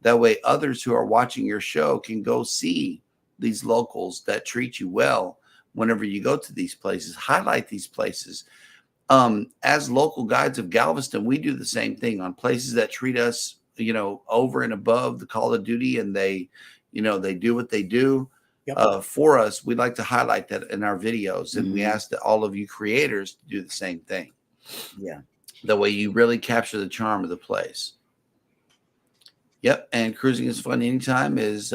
That way others who are watching your show can go see these locals that treat you well whenever you go to these places. Highlight these places. As local guides of Galveston, we do the same thing on places that treat us, over and above the call of duty, and they do what they do for us. We like to highlight that in our videos, and we ask that all of you creators to do the same thing. Yeah. That way you really capture the charm of the place. Yep. And Cruising is Fun Anytime is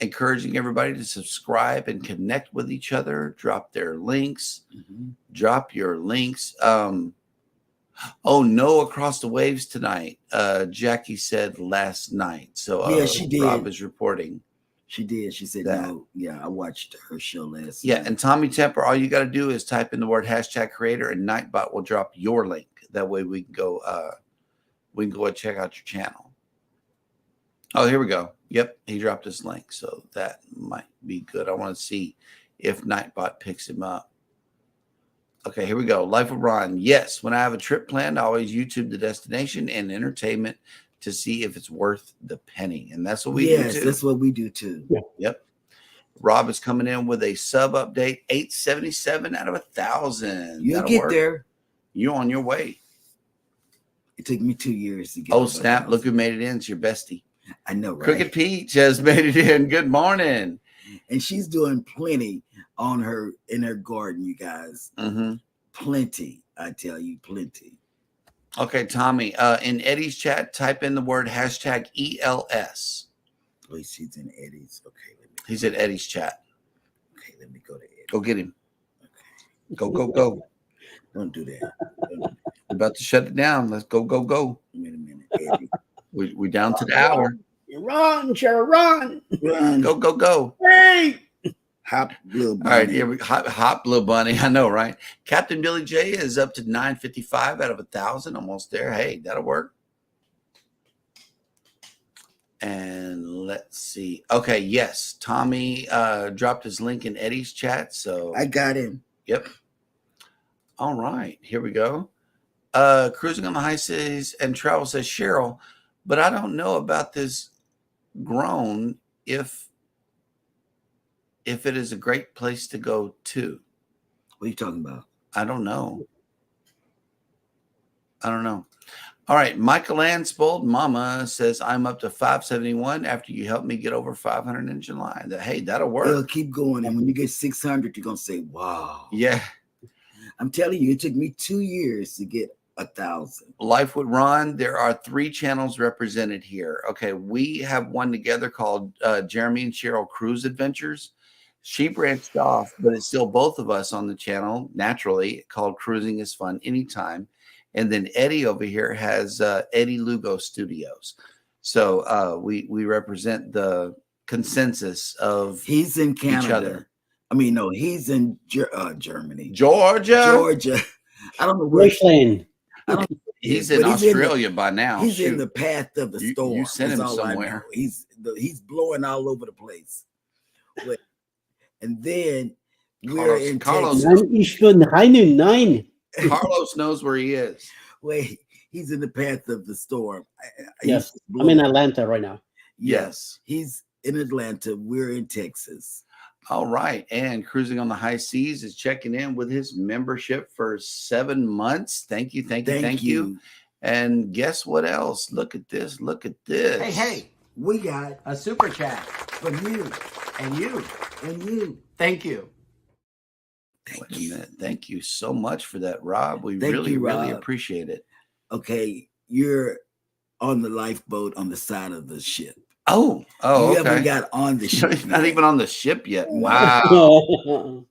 encouraging everybody to subscribe and connect with each other, drop their links, drop your links. Oh, no, Across the Waves tonight. Jackie said last night. So yeah, she did. Rob is reporting. She did. She said that. No. Yeah, I watched her show last Yeah, night. and Tommy Temper, all you got to do is type in the word #creator, and Nightbot will drop your link. That way we can go and check out your channel. Oh, here we go. Yep, he dropped his link, so that might be good. I want to see if Nightbot picks him up. Okay, here we go. Life with Ron. Yes, when I have a trip planned, I always YouTube the destination and entertainment to see if it's worth the penny. And that's what we do too. Yes, that's what we do too. Yeah. Yep. Rob is coming in with a sub update, 877 out of 1,000. You'll That'll get work. there. You're on your way. It took me 2 years to get. Oh, snap. Look who made it in. It's your bestie. I know, right? Crooked Peach has made it in. Good morning. And she's doing plenty in her garden, you guys. Plenty. I tell you, plenty. Okay, Tommy. In Eddie's chat, type in the word #ELS. Wait, she's in Eddie's. Okay, He's in Eddie's chat. Okay, let me go to Eddie. Go get him. Okay. Go. Don't do that. We're about to shut it down. Let's go. Wait a minute, Eddie. We're down to the hour. Run, Cheryl, run. Run. Go. Hey. Hop, little bunny. All right, here we hop, little bunny. I know, right? Captain Billy J is up to 955 out of 1,000, almost there. Hey, that'll work. And let's see. Okay, yes, Tommy dropped his link in Eddie's chat, so I got him. Yep. All right, here we go. Cruising on the High Seas and Travel says Cheryl, but I don't know about this grown if it is a great place to go to. What are you talking about? I don't know. All right. Michael Anspold, Mama says, I'm up to 571 after you helped me get over 500 in July. Hey, that'll work. Well, keep going. And when you get 600, you're going to say, wow. Yeah. I'm telling you, it took me 2 years to get 1,000. Life with Ron, there are 3 channels represented here. Okay. We have one together called Jeremy and Sheryl Cruise Adventures. She branched off, but it's still both of us on the channel, naturally, called Cruising is Fun Anytime. And then Eddie over here has Eddie Lugo Studios. So we represent the consensus of He's in Canada. each other. I mean, no, he's in Germany. Georgia. I don't know where. Richland. He's But in Australia by now. He's in Shoot. the path of the You storm. sent That's him all I somewhere. know. He's blowing all over the place. And then we're in Carlos. Texas. Carlos knows where he is. Wait, he's in the path of the storm. Yes, I'm in Atlanta right now. Yes. He's in Atlanta. We're in Texas. All right. And Cruising on the High Seas is checking in with his membership for 7 months. Thank you. Thank you. And guess what else? Look at this. Look at this. Hey, we got A super chat. from you And you. and you. Thank you. Thank Wait a you. minute. Thank you so much for that, Rob. We Thank really, you, really Rob. appreciate it. Okay, you're on the lifeboat on the side of the ship. Oh, You okay. haven't got on the ship. Not yet. even on the ship yet. No. Wow.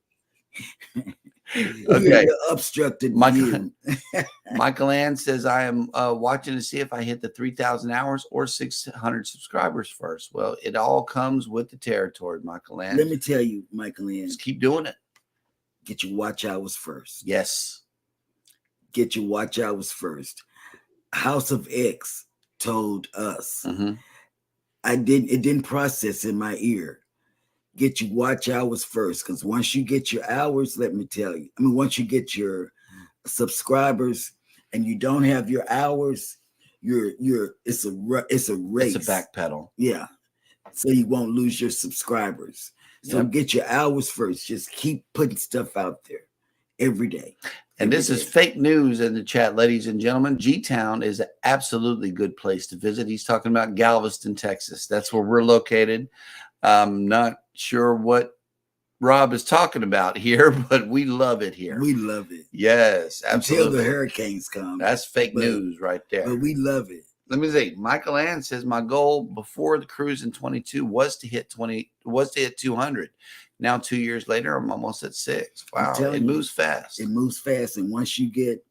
You're Okay. the obstructed Michael- view. Michael Ann says, I am watching to see if I hit the 3,000 hours or 600 subscribers first. Well, it all comes with the territory, Michael Ann. Let me tell you, Michael Ann, Just keep doing it. get your watch hours first. Yes. Get your watch hours first. House of X told us. Mhm. It didn't process in my ear. Get your watch hours first, because once you get your hours, let me tell you, once you get your subscribers and you don't have your hours, it's a race. It's a back pedal. Yeah. So you won't lose your subscribers. So Yep. get your hours first. Just keep putting stuff out there every day. And this is fake news in the chat, ladies and gentlemen. G-Town is an absolutely good place to visit. He's talking about Galveston, Texas. That's where we're located. I'm not sure what Rob is talking about here, but we love it here. We love it. Yes, absolutely. Until the hurricanes come. That's fake But- news right there. But we love it. Let me see. Michael Ann says my goal before the cruise in 22 was to hit 200. Now 2 years later, I'm almost at 6. I'm Wow, telling it you, moves fast. It moves fast. And once you get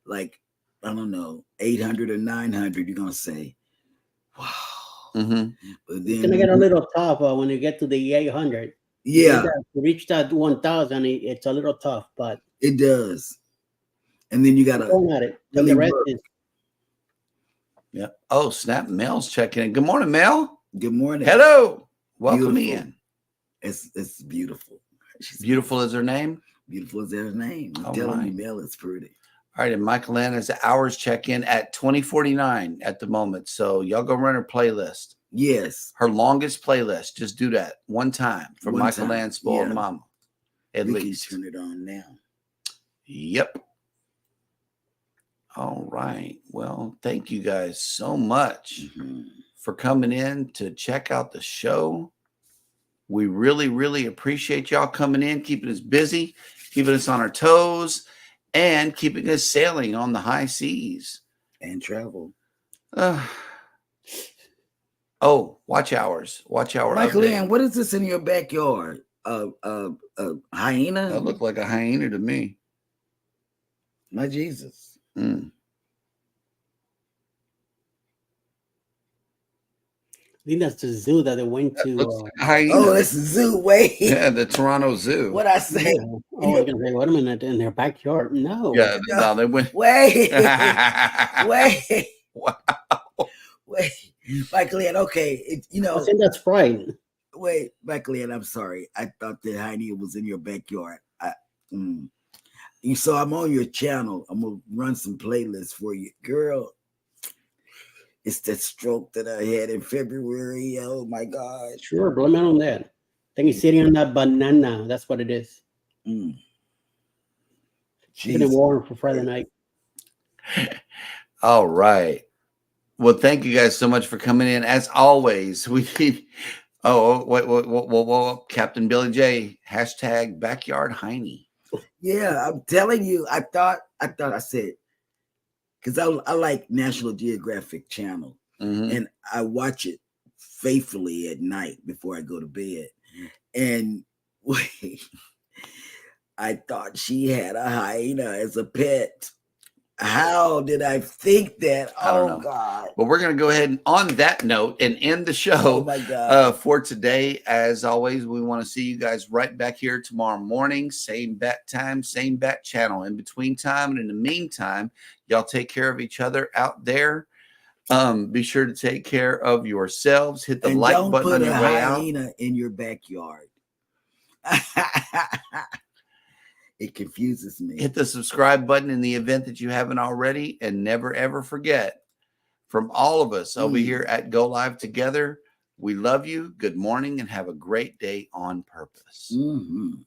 like, I don't know, 800 or 900, you're going to say, wow. Mhm. But It's then, gonna get a little tough when you get to the 800. yeah, To reach that 1,000, it's a little tough, but it does. And then you got to going at it. Then really the rest work. is Yeah. Oh, snap. Mel's checking in. Good morning, Mel. good morning. Hello. Welcome Beautiful. in. It's beautiful. She's Beautiful is her name. beautiful as her name. I'm All telling right. you, Mel is pretty. All right. And Michael Ann has the hours check in at 2049 at the moment. So y'all go run her playlist. Yes. Her longest playlist. Just do that one time for One Michael time, Ann Spoiled yeah. Mama. At We least. can turn it on now. Yep. All right. Well, thank you guys so much Mhm. for coming in to check out the show. We really, really appreciate y'all coming in, keeping us busy, keeping us on our toes, and keeping us sailing on the high seas. And travel. Oh, watch hours. Watch hour. Michael update. Ann, what is this in your backyard? Hyena? That looked like a hyena to me. My Jesus. Mm. I think that's the zoo that they went That to. looks like a hyena. Oh, that's the zoo. Wait. Yeah, the Toronto Zoo. What I say? Yeah. Oh, I was gonna say, wait a minute, in their backyard? No. Yeah, no, they went. Wait. Wait. Wow. Wait. Michael Ann, okay. I think that's right. Wait, Michael Ann, I'm sorry. I thought that hyena was in your backyard. You saw I'm on your channel. I'm gonna run some playlists for you. Girl, it's that stroke that I had in February. Oh my God. Sure, blame it on that. I think he's sitting on that banana. That's what it is. Mm. Keeping it Jesus. warm for Friday night. All right. Well, thank you guys so much for coming in. As always, we need. Oh, wait, Captain Billy J. # backyard Heine. Yeah, I'm telling you. I said, because I like National Geographic Channel, Mhm. and I watch it faithfully at night before I go to bed. And wait, I thought she had a hyena as a pet. How did I think that? I don't Oh know. God. But we're going to go ahead and on that note and end the Oh show my God. for today. As always, we want to see you guys right back here tomorrow morning. Same bat time, same bat channel. In between time and in the meantime, y'all take care of each other out there. Be sure to take care of yourselves. Hit the And like don't button put on a your way out. hyena in your backyard. It confuses me. Hit the subscribe button in the event that you haven't already, and never ever forget, from all of us over here at Go Live Together, We love you. Good morning and have a great day on purpose. Mhm.